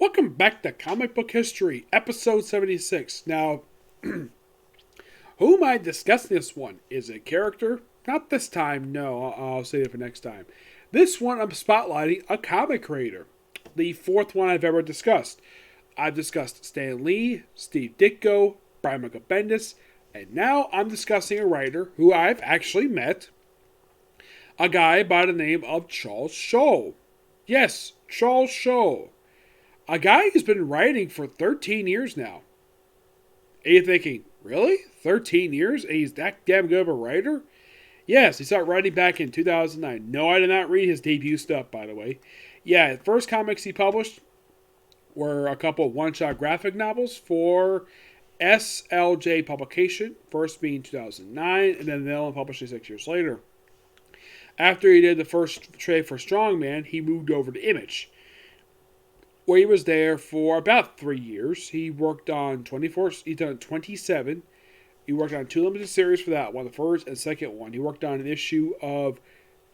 Welcome back to Comic Book History, episode 76. Now, who am I discussing this one? Is it a character? Not this time, no, I'll save it for next time. This one, I'm spotlighting a comic creator. The fourth one I've ever discussed. I've discussed Stan Lee, Steve Ditko, Brian Michael Bendis, and now I'm discussing a writer who I've actually met. A guy by the name of Charles Soule. Yes, Charles Soule. A guy who's been writing for 13 years now. And you're thinking, really? 13 years? And he's that damn good of a writer? Yes, he started writing back in 2009. No, I did not read his debut stuff, by the way. Yeah, the first comics he published were a couple of one-shot graphic novels for SLJ publication, first being 2009, and then they'll publish it 6 years later. After he did the first trade for Strongman, he moved over to Image, where he was there for about 3 years. He worked on 24, he's done 27. He worked on 2 limited series for that one, the first and second one. He worked on an issue of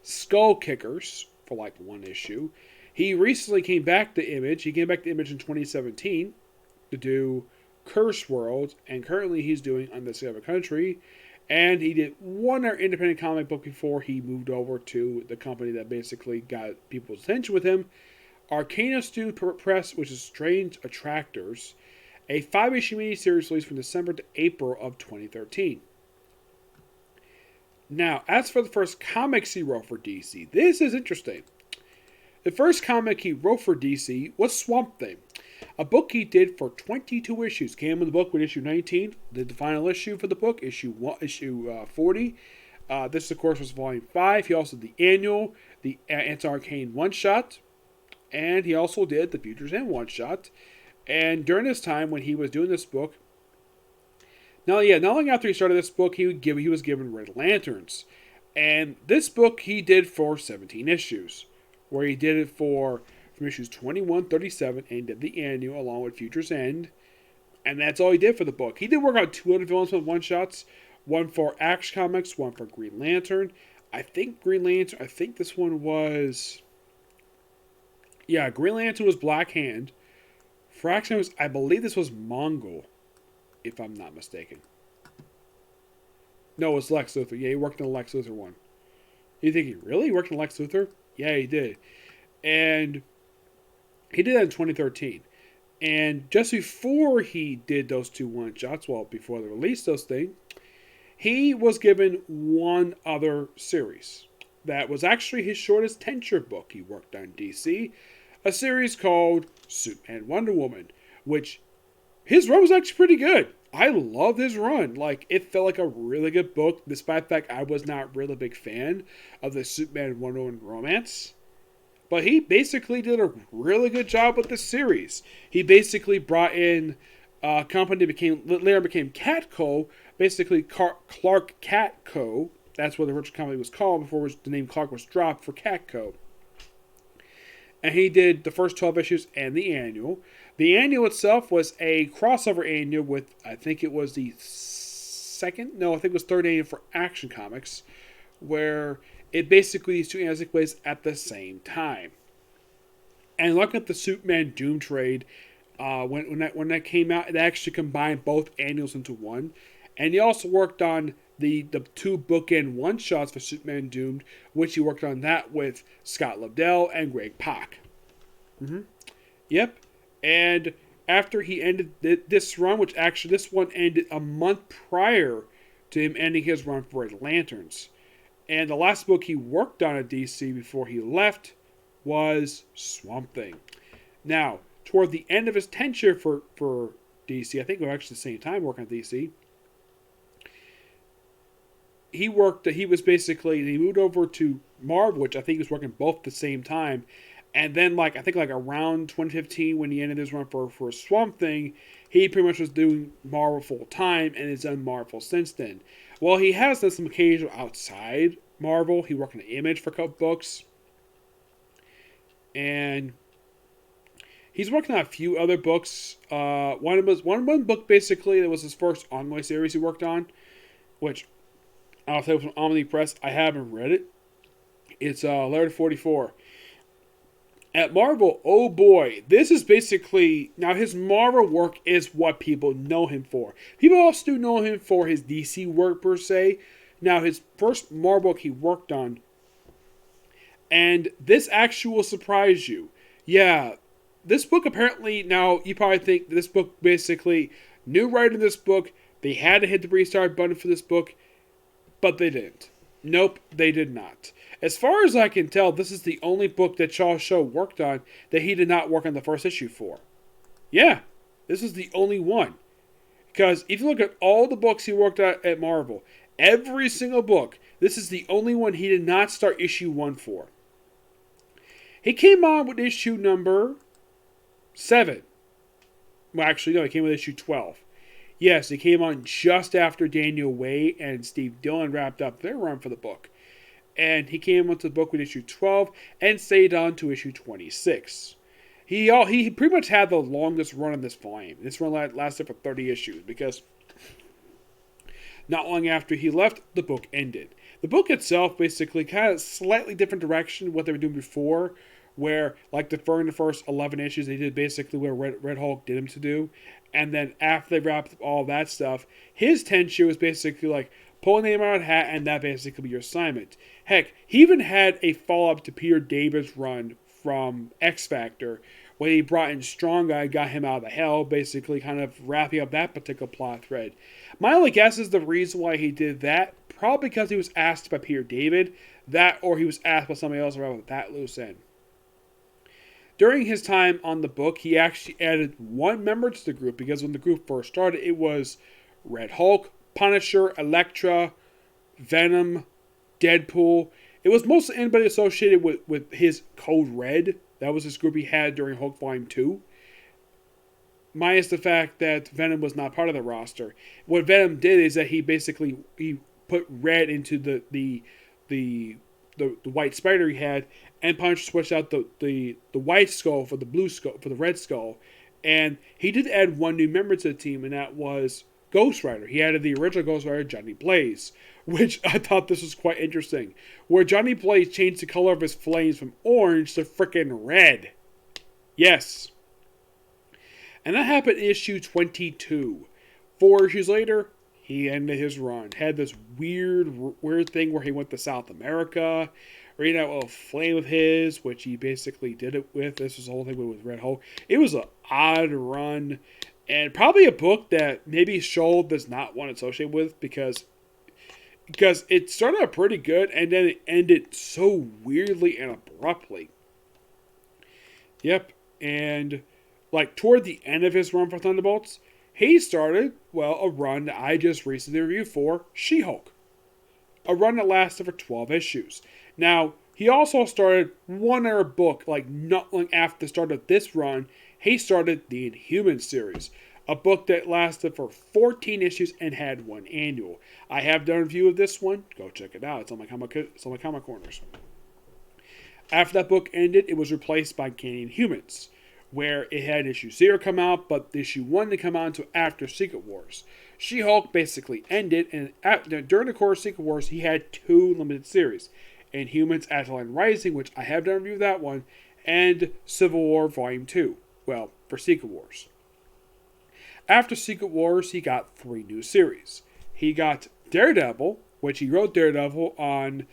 Skull Kickers for like 1 issue. He recently came back to Image. He came back to Image in 2017 to do Curse World, and currently he's doing Undiscovered Country. And he did one other independent comic book before he moved over to the company that basically got people's attention with him. Arcana Studio Press, which is Strange Attractors, a 5-issue miniseries released from December to April of 2013. Now, as for the first comics he wrote for DC, this is interesting. The first comic he wrote for DC was Swamp Thing, a book he did for 22 issues. Came in the book with issue 19, did the final issue for the book, issue 40. This, of course, was volume 5. He also did the annual, the Anti-Arcane one-shot, and he also did the Futures End one-shot. And during this time, when he was doing this book, not long after he started this book, he was given Red Lanterns. And this book he did for 17 issues, where he did it from issues 21, 37, and did the annual along with Futures End. And that's all he did for the book. He did work on 2 other villains with one-shots. One for Action Comics, one for Green Lantern. I think this one was... Yeah, Green Lantern was Black Hand. For Action Comics, I believe this was Mongol, if I'm not mistaken. No, it was Lex Luthor. Yeah, he worked on the Lex Luthor one. You thinking, really? He worked on Lex Luthor? Yeah, he did. And he did that in 2013. And just before he did those 2 one-shots, well, before they released those things, he was given one other series. That was actually his shortest tenure book he worked on DC. A series called Superman Wonder Woman, which his run was actually pretty good. I loved his run. Like, it felt like a really good book, despite the fact I was not really a big fan of the Superman Wonder Woman romance. But he basically did a really good job with this series. He basically brought in a company that later became Catco, basically Clark Catco. That's what the original company was called before the name Clark was dropped for Catco. And he did the first 12 issues and the annual. The annual itself was a crossover annual with, I think it was the third annual for Action Comics, where it basically these 2 annuals take place at the same time. And looking at the Superman Doom trade, when that came out, it actually combined both annuals into one. And he also worked on the 2 bookend one-shots for Superman Doomed, which he worked on that with Scott Lobdell and Greg Pak. Yep. And after he ended this run, which actually this one ended a month prior to him ending his run for Red Lanterns. And the last book he worked on at DC before he left was Swamp Thing. Now, toward the end of his tenure for DC, I think it was actually the same time working at DC, he moved over to Marvel, which I think he was working both at the same time. And then, around 2015, when he ended his run for Swamp Thing, he pretty much was doing Marvel full time and has done Marvel since then. Well, he has done some occasional outside Marvel. He worked on Image for a couple books. And he's working on a few other books. One book, basically, that was his first ongoing series he worked on, which I'll say was from Omni Press. I haven't read it. It's Laird 44. At Marvel, oh boy, this is basically now his Marvel work is what people know him for. People also do know him for his DC work per se. Now his first Marvel book he worked on, and this actually will surprise you. Yeah, this book apparently now you probably think this book basically new writer in this book. They had to hit the restart button for this book, but they didn't. Nope, they did not. As far as I can tell, this is the only book that Charles Soule worked on that he did not work on the first issue for. Yeah, this is the only one. Because if you look at all the books he worked on at Marvel, every single book, this is the only one he did not start issue 1 for. He came on with issue number 7. Well, actually, no, he came with issue 12. Yes, he came on just after Daniel Way and Steve Dillon wrapped up their run for the book. And he came onto the book with issue 12 and stayed on to issue 26. He pretty much had the longest run on this volume. This run lasted for 30 issues because not long after he left, the book ended. The book itself basically kind of slightly different direction than what they were doing before, where like the first 11 issues they did basically where Red Hulk did him to do. And then after they wrapped up all that stuff, his 10 issue was basically like pull a name out of a hat and that basically be your assignment. Heck, he even had a follow-up to Peter David's run from X Factor, where he brought in Strong Guy, got him out of the hell, basically kind of wrapping up that particular plot thread. My only guess is the reason why he did that, probably because he was asked by Peter David, that or he was asked by somebody else around that loose end. During his time on the book, he actually added one member to the group, because when the group first started, it was Red Hulk, Punisher, Elektra, Venom, Deadpool. It was mostly anybody associated with his Code Red. That was his group he had during Hulk Volume 2. Minus the fact that Venom was not part of the roster. What Venom did is that he put red into the white spider he had, and Punisher switched out the white skull for the blue skull for the red skull. And he did add one new member to the team, and that was Ghostwriter. He added the original Ghostwriter, Johnny Blaze, which I thought this was quite interesting. Where Johnny Blaze changed the color of his flames from orange to frickin' red. Yes. And that happened in issue 22. 4 issues later, he ended his run. Had this weird thing where he went to South America, ran out with a flame of his, which he basically did it with. This was the whole thing with Red Hulk. It was an odd run, and probably a book that maybe Soule does not want to associate with because it started out pretty good, and then it ended so weirdly and abruptly. Yep, and like toward the end of his run for Thunderbolts, he started, a run that I just recently reviewed for She-Hulk. A run that lasted for 12 issues. Now, he also started one other book, like not long after the start of this run, he started the Inhuman series. A book that lasted for 14 issues and had one annual. I have done a review of this one. Go check it out. It's on my comic corners. After that book ended, it was replaced by Inhumans, where it had issue 0 come out, but issue 1 to come out until after Secret Wars. She-Hulk basically ended, and during the course of Secret Wars, he had 2 limited series. Inhumans Attilan Rising, which I have done a review of that one, and Civil War Volume 2. For Secret Wars. After Secret Wars, he got 3 new series. He got Daredevil, which he wrote Daredevil on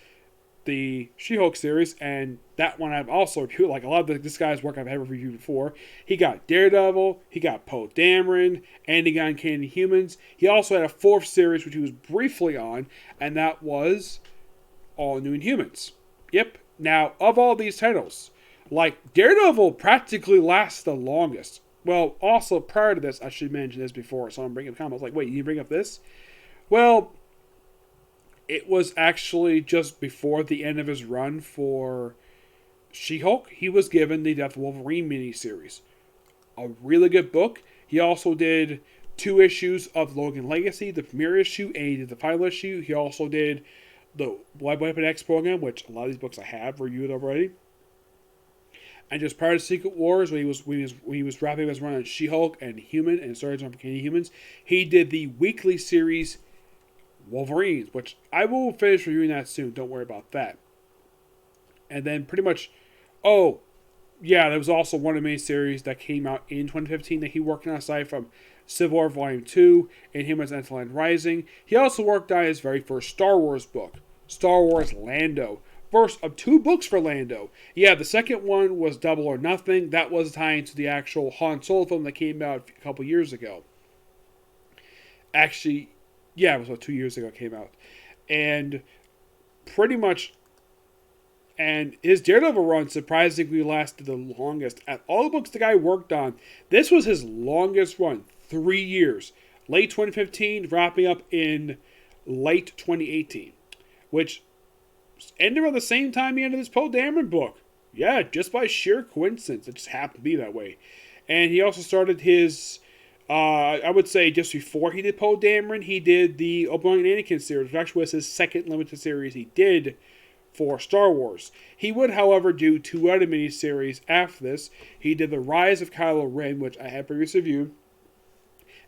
the She-Hulk series, and that one I've also reviewed. Like a lot of this guy's work I've ever reviewed before. He got Daredevil, he got Poe Dameron, and he got Uncanny Humans. He also had a 4th series, which he was briefly on, and that was All New Inhumans. Yep. Now, of all these titles, like Daredevil practically lasts the longest. Well, also prior to this, I should mention this before, so I'm bringing up comments. Like, wait, you bring up this? Well, it was actually just before the end of his run for She-Hulk. He was given the Death of Wolverine miniseries. A really good book. He also did 2 issues of Logan Legacy, the premiere issue, and he did the final issue. He also did the Weapon X program, which a lot of these books I have reviewed already. And just prior to Secret Wars, when he was wrapping up his run on She-Hulk and Human and started on Uncanny Humans, he did the weekly series Wolverines, which I will finish reviewing that soon. Don't worry about that. And then pretty much, Yeah, there was also one of the miniseries that came out in 2015 that he worked on, aside from Civil War Volume 2 and him as Anteline Rising. He also worked on his very first Star Wars book, Star Wars Lando. First of two books for Lando. Yeah, the second one was Double or Nothing. That was tying to the actual Han Solo film that came out a couple years ago. Actually, yeah, it was about 2 years ago it came out. And pretty much, and his Daredevil run surprisingly lasted the longest. At all the books the guy worked on, this was his longest run, 3 years. Late 2015, wrapping up in late 2018. Which ended around the same time he ended his Poe Dameron book. Yeah, just by sheer coincidence. It just happened to be that way. And he also started his, I would say just before he did Poe Dameron, he did the Obi-Wan and Anakin series, which actually was his second limited series he did for Star Wars. He would, however, do two other miniseries after this. He did The Rise of Kylo Ren, which I had previously reviewed,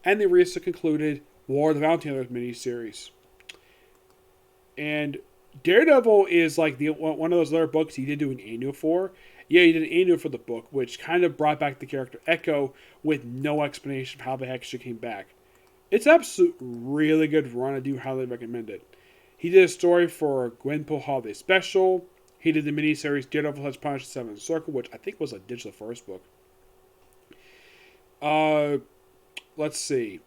and the recently concluded War of the Bounty Hunters miniseries. And Daredevil is like one of those other books he did do an annual for. Yeah, he did an annual for the book, which kind of brought back the character Echo with no explanation of how the heck she came back. It's absolute really good run. I do highly recommend it. He did a story for Gwenpool Holiday Special. He did the miniseries Daredevil Has Punished the Seventh Circle, which I think was a digital first book. Let's see.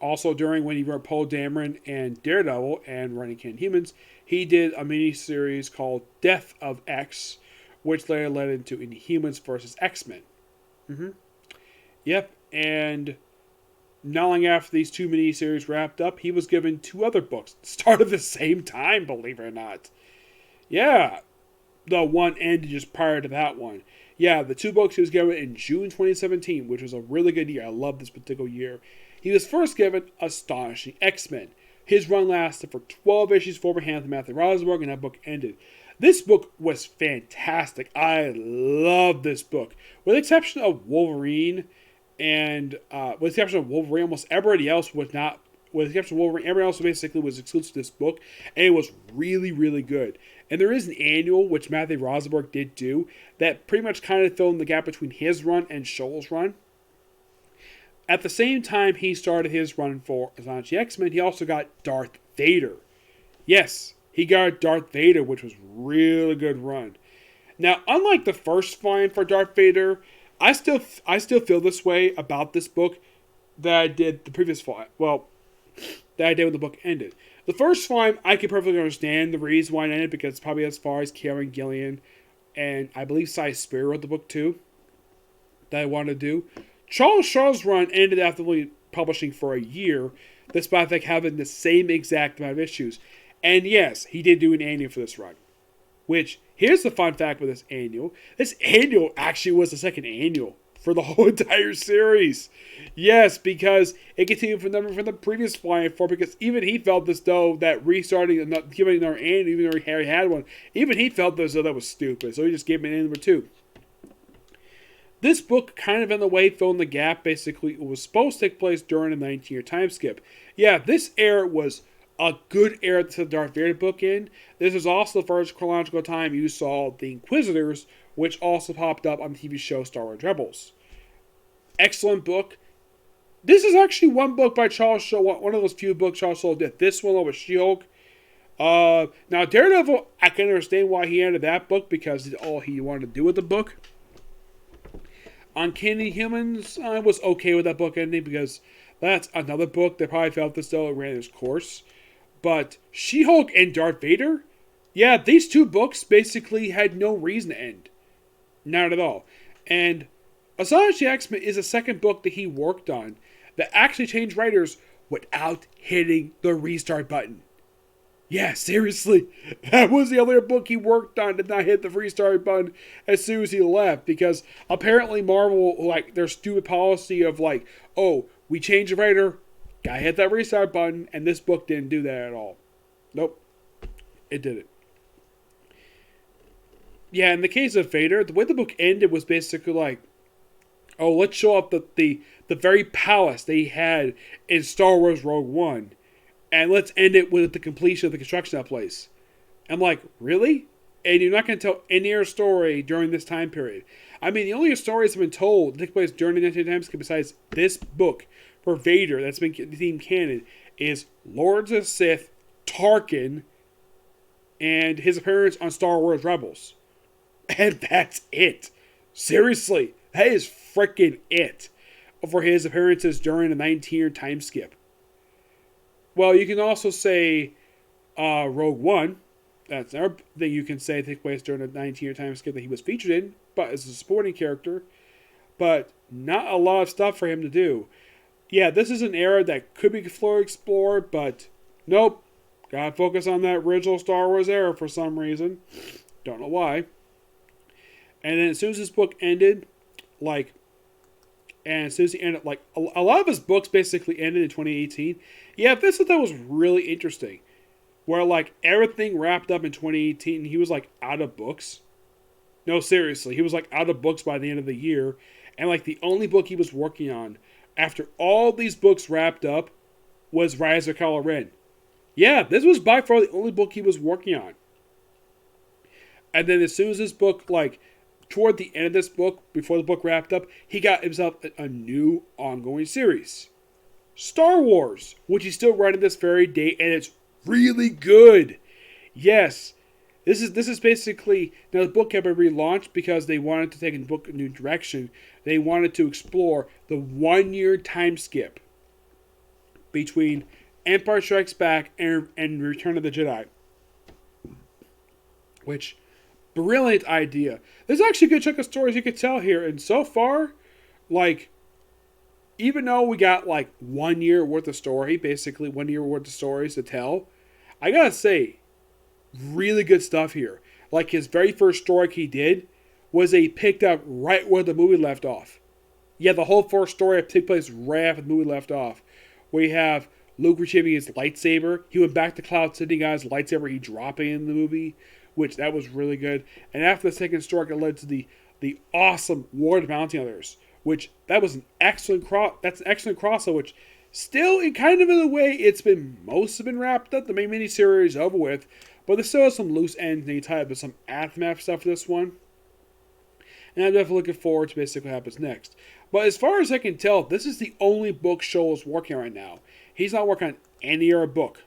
Also, during when he wrote Poe Dameron and Daredevil and Running Can Humans, he did a miniseries called Death of X, which later led into Inhumans vs. X-Men. Yep, and not long after these two miniseries wrapped up, he was given two other books. Started at the same time, believe it or not. Yeah, the one ended just prior to that one. Yeah, the two books he was given in June 2017, which was a really good year. I love this particular year. He was first given Astonishing X-Men. His run lasted for 12 issues for Matthew Rosenberg, and that book ended. This book was fantastic. I love this book. With the exception of Wolverine, almost everybody else was not. With the exception of Wolverine, everybody else basically was exclusive to this book, and it was really, really good. And there is an annual, which Matthew Rosenberg did do, that pretty much kind of filled in the gap between his run and Soule's run. At the same time he started his run for Astonishing X-Men, he also got Darth Vader. Yes, he got Darth Vader, which was really good run. Now, unlike the first volume for Darth Vader, I still feel this way about this book that I did the previous volume. Well, that I did when the book ended. The first volume, I can perfectly understand the reason why it ended, because it's probably as far as Kieran Gillian and I believe Cy Spear wrote the book too, that I wanted to do. Charles Shaw's run ended after only publishing for a year, despite having the same exact amount of issues. And yes, he did do an annual for this run. Which, here's the fun fact with this annual. This annual actually was the second annual for the whole entire series. Yes, because it continued from the previous volume for, because even he felt as though that restarting and not giving another annual, even though Harry had one, even he felt as though that was stupid. So he just gave him an annual number 2. This book, kind of in the way, filled in the gap. Basically, it was supposed to take place during a 19-year time skip. Yeah, this era was a good era to the Darth Vader book in. This is also the first chronological time you saw the Inquisitors, which also popped up on the TV show Star Wars Rebels. Excellent book. This is actually one book by Charles Soule, one of those few books Charles Soule did. This one over She-Hulk. Now, Daredevil, I can understand why he ended that book, because it's all he wanted to do with the book. Uncanny Humans, I was okay with that book ending, because that's another book that probably felt as though it ran its course. But She-Hulk and Darth Vader, yeah, these two books basically had no reason to end. Not at all. And Astonishing X-Men is the second book that he worked on that actually changed writers without hitting the restart button. Yeah, seriously. That was the other book he worked on, did not hit the restart button as soon as he left. Because apparently Marvel, their stupid policy of oh, we changed the writer, gotta hit that restart button, and this book didn't do that at all. Nope. It didn't. Yeah, in the case of Vader, the way the book ended was basically oh, let's show up the very palace they had in Star Wars Rogue One. And let's end it with the completion of the construction of that place. I'm like, really? And you're not going to tell any other story during this time period. I mean, the only stories that have been told that take place during the 19th time skip besides this book for Vader that's been deemed canon is Lords of Sith, Tarkin, and his appearance on Star Wars Rebels. And that's it. Seriously, that is freaking it for his appearances during the 19-year time skip. Well, you can also say Rogue One. That's another thing you can say take place during the 19-year time skip that he was featured in, but as a supporting character. But not a lot of stuff for him to do. Yeah, this is an era that could be explored, but nope. Gotta focus on that original Star Wars era for some reason. Don't know why. And then as soon as this book ended, and as soon as he ended, a lot of his books basically ended in 2018. Yeah, this I thought was really interesting. Where, everything wrapped up in 2018, and he was, out of books. No, seriously, he was, out of books by the end of the year. And, the only book he was working on, after all these books wrapped up, was Rise of Kylo Ren. Yeah, this was by far the only book he was working on. And then as soon as this book, toward the end of this book, before the book wrapped up, he got himself a new ongoing series. Star Wars, which he's still writing this very day, and it's really good. Yes. This is basically, now the book had been relaunched because they wanted to take the book a new direction. They wanted to explore the 1-year time skip between Empire Strikes Back and Return of the Jedi. Which, brilliant idea. There's actually a good chunk of stories you could tell here. And so far, even though we got 1 year worth of story, basically 1 year worth of stories to tell, I gotta say, really good stuff here. His very first story he did was he picked up right where the movie left off. Yeah, the whole first story took place right after the movie left off. We have Luke retrieving his lightsaber. He went back to Cloud City, got his lightsaber he dropping in the movie, which that was really good. And after the second story, it led to the awesome War of the Bounty Hunters, which that was an excellent crossover, which still, in a way, it's been most have been wrapped up. The main miniseries is over with, but there's still some loose ends and tied up with some aftermath stuff for this one. And I'm definitely looking forward to basically what happens next. But as far as I can tell, this is the only book Soule is working on right now. He's not working on any other book.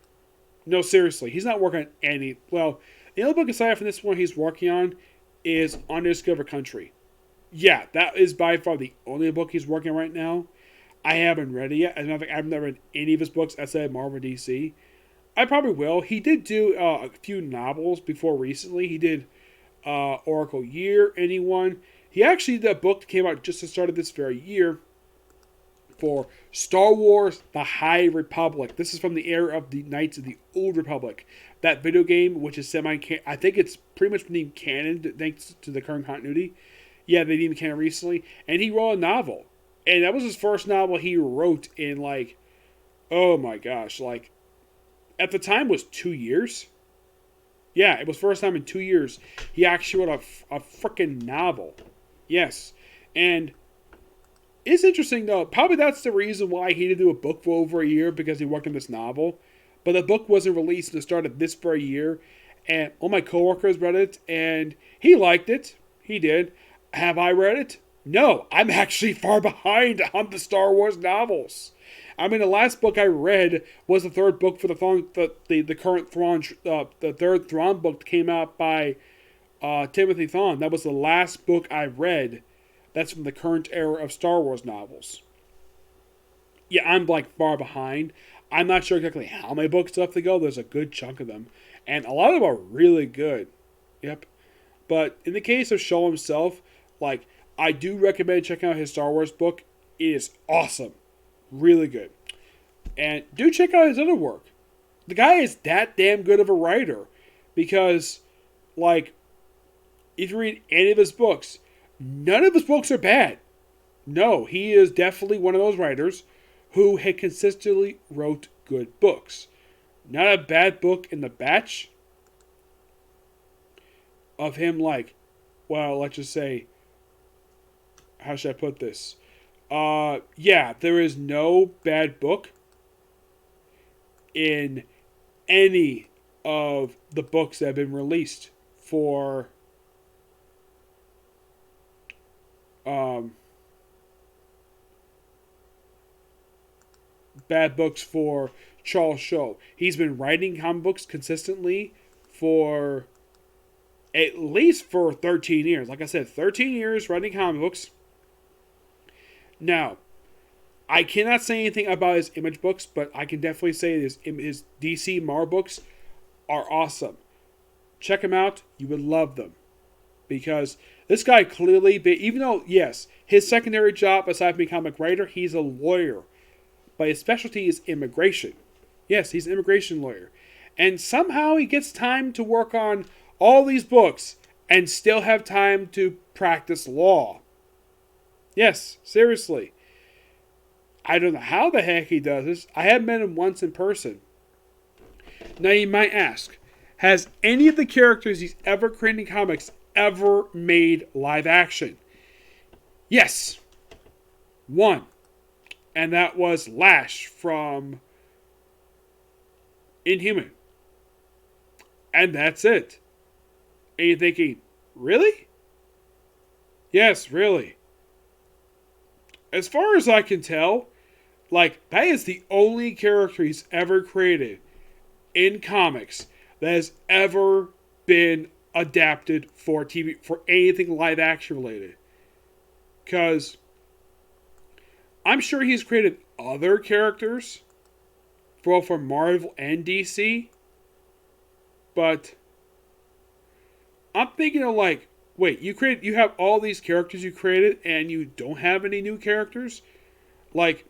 No, seriously, he's not working on any. Well, the only book aside from this one he's working on is Undiscovered Country. Yeah, that is by far the only book he's working on right now. I haven't read it yet. As a matter of fact, I've never read any of his books outside of Marvel DC. I probably will. He did do a few novels before recently. He did Oracle Year, Anyone. He actually did a book that came out just at the start of this very year for Star Wars The High Republic. This is from the era of the Knights of the Old Republic. That video game, which is semi-canon, I think it's pretty much named canon thanks to the current continuity. Yeah, they named canon recently. And he wrote a novel. And that was his first novel he wrote in oh my gosh, at the time was 2 years. Yeah, it was first time in 2 years he actually wrote a freaking novel. Yes. And it's interesting though, probably that's the reason why he didn't do a book for over a year, because he worked on this novel. But the book wasn't released at the start of this very year. And all my coworkers read it and he liked it. He did. Have I read it? No, I'm actually far behind on the Star Wars novels. I mean, the last book I read was the third book for the current Thrawn, the third Thrawn book that came out by Timothy Thrawn. That was the last book I read. That's from the current era of Star Wars novels. Yeah, I'm far behind. I'm not sure exactly how many books left to go. There's a good chunk of them, and a lot of them are really good. Yep. But in the case of Soule himself, I do recommend checking out his Star Wars book. It is awesome. Really good. And do check out his other work. The guy is that damn good of a writer. Because, if you read any of his books, none of his books are bad. No, he is definitely one of those writers who had consistently wrote good books. Not a bad book in the batch of him, let's just say, how should I put this? Yeah, there is no bad book in any of the books that have been released for um, bad books for Charles Soule. He's been writing comic books consistently for at least for 13 years. Like I said, 13 years writing comic books. Now, I cannot say anything about his Image books, but I can definitely say his DC Marvel books are awesome. Check them out. You would love them. Because this guy clearly, even though, yes, his secondary job aside from being a comic writer, he's a lawyer. But his specialty is immigration. Yes, he's an immigration lawyer. And somehow he gets time to work on all these books and still have time to practice law. Yes, seriously. I don't know how the heck he does this. I have met him once in person. Now you might ask, has any of the characters he's ever created in comics ever made live action? Yes. One. And that was Lash from Inhuman. And that's it. And you're thinking, really? Yes, really. As far as I can tell, like, that is the only character he's ever created in comics that has ever been adapted for TV, for anything live action related. Because I'm sure he's created other characters for Marvel and DC. But I'm thinking of like, wait, you have all these characters you created and you don't have any new characters? Like,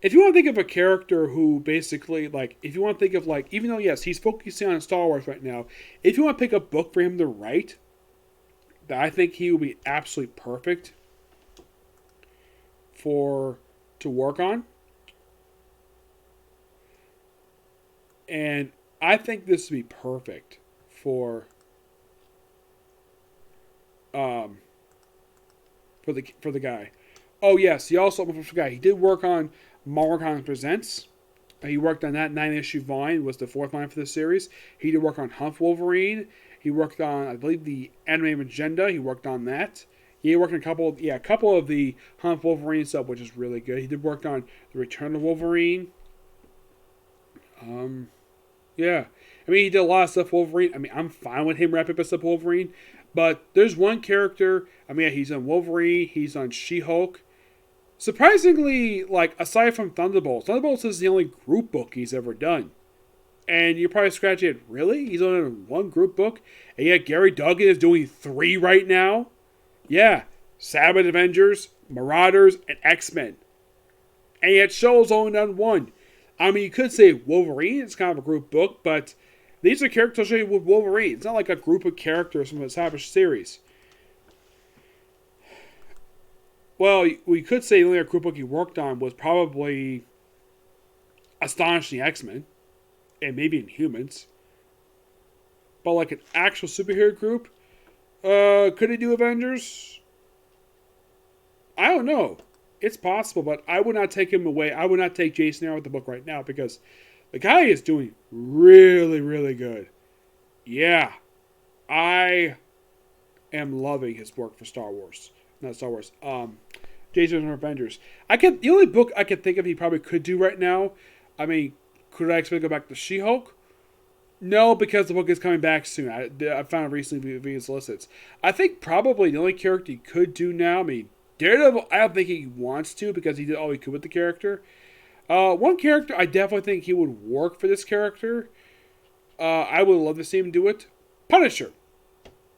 if you want to think of a character who basically, like, if you want to think of, like, even though, yes, he's focusing on Star Wars right now, if you want to pick a book for him to write, that I think he would be absolutely perfect to work on. And I think this would be perfect for the guy. Oh yes, he also forgot he did work on Marvel Comics Presents. He worked on that 9-issue volume, was the 4th line for the series. He did work on Humph Wolverine. He worked on, I believe, the Anime Agenda. He worked on that. He worked on a couple of the Humph Wolverine stuff, which is really good. He did work on the Return of Wolverine. Yeah. I mean, he did a lot of stuff Wolverine. I mean, I'm fine with him wrapping up stuff Wolverine. But there's one character, I mean, he's on Wolverine, he's on She-Hulk. Surprisingly, like, aside from Thunderbolts is the only group book he's ever done. And you're probably scratching it, really? He's on one group book? And yet Gary Duggan is doing 3 right now? Yeah. Sabbath Avengers, Marauders, and X-Men. And yet Soule's only done 1. I mean, you could say Wolverine is kind of a group book, but these are characters associated with Wolverine. It's not like a group of characters from a established series. Well, we could say the only group book he worked on was probably Astonishing X-Men, and maybe Inhumans. But like an actual superhero group, could he do Avengers? I don't know. It's possible, but I would not take him away. I would not take Jason Aaron with the book right now because the guy is doing really, really good. Yeah. I am loving his work for Star Wars. Not Star Wars. Jason Aaron Avengers. The only book I can think of he probably could do right now, I mean, could I expect to go back to She-Hulk? No, because the book is coming back soon. I found it recently via solicits. I think probably the only character he could do now, I mean, Daredevil, I don't think he wants to because he did all he could with the character. One character I definitely think he would work for this character. I would love to see him do it. Punisher.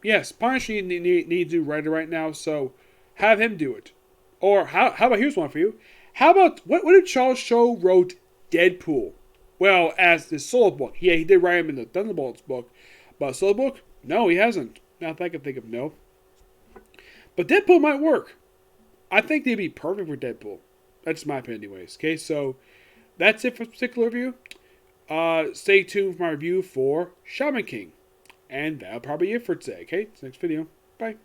Yes, Punisher needs to do writer right now, so have him do it. Or how about, here's one for you. How about, what did Charles Soule wrote Deadpool? Well, as his solo book. Yeah, he did write him in the Thunderbolts book. But solo book? No, he hasn't. Not that I can think of, no. But Deadpool might work. I think they'd be perfect for Deadpool. That's my opinion anyways. Okay, so that's it for this particular review. Stay tuned for my review for Shaman King. And that'll probably be it for today. Okay, next video. Bye.